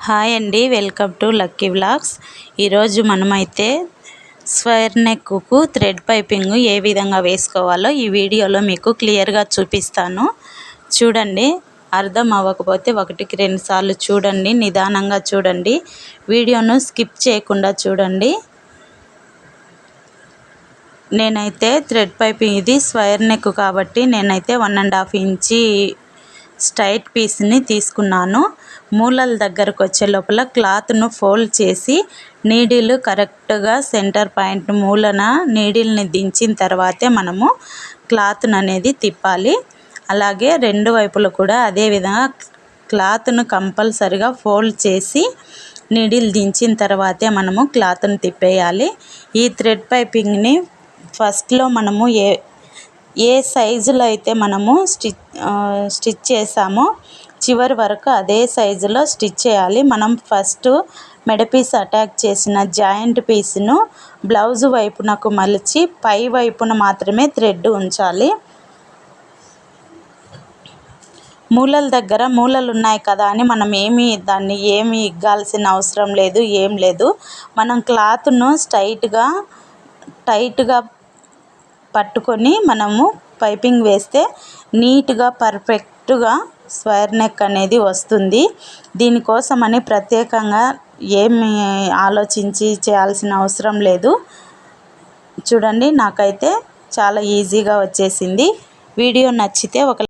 Hi అండి, welcome to lucky vlogs. ఈరోజు మనమైతే స్క్వేర్ నెక్కు థ్రెడ్ పైపింగ్ ఏ విధంగా వేసుకోవాలో ఈ వీడియోలో మీకు క్లియర్గా చూపిస్తాను. చూడండి, అర్థం అవ్వకపోతే ఒకటికి రెండు సార్లు చూడండి, నిదానంగా చూడండి, వీడియోను స్కిప్ చేయకుండా చూడండి. నేనైతే థ్రెడ్ పైపింగ్ ఇది స్క్వేర్ నెక్ కాబట్టి నేనైతే 1.5 ఇంచి స్ట్రైట్ పీస్ని తీసుకున్నాను. మూలల దగ్గరకు వచ్చే లోపల క్లాత్ను ఫోల్డ్ చేసి నీడిల్ కరెక్ట్గా సెంటర్ పాయింట్ మూలన నీడిల్ని దించిన తర్వాతే మనము క్లాత్ను అనేది తిప్పాలి. అలాగే రెండు వైపులు కూడా అదే విధంగా క్లాత్ను కంపల్సరిగా ఫోల్డ్ చేసి నీడిల్ దించిన తర్వాతే మనము క్లాత్ను తిప్పేయాలి. ఈ థ్రెడ్ పైపింగ్ని ఫస్ట్లో మనము ఏ సైజులో అయితే మనము స్టిచ్ చేసామో చివరి వరకు అదే సైజులో స్టిచ్ చేయాలి. మనం ఫస్ట్ మెడ పీస్ అటాచ్ చేసిన జాయింట్ పీస్ను బ్లౌజ్ వైపునకు మలిచి పై వైపున మాత్రమే థ్రెడ్ ఉంచాలి. మూలల దగ్గర మూలలు ఉన్నాయి కదా అని మనం దాన్ని ఏమి ఇగ్గాల్సిన అవసరం లేదు, ఏం లేదు. మనం క్లాత్ను టైట్గా పట్టుకొని మనము పైపింగ్ వేస్తే నీట్గా పర్ఫెక్ట్గా స్క్వేర్ నెక్ అనేది వస్తుంది. దీనికోసమని ప్రత్యేకంగా ఏమి ఆలోచించి చేయాల్సిన అవసరం లేదు. చూడండి, నాకైతే చాలా ఈజీగా వచ్చేసింది. వీడియో నచ్చితే ఒక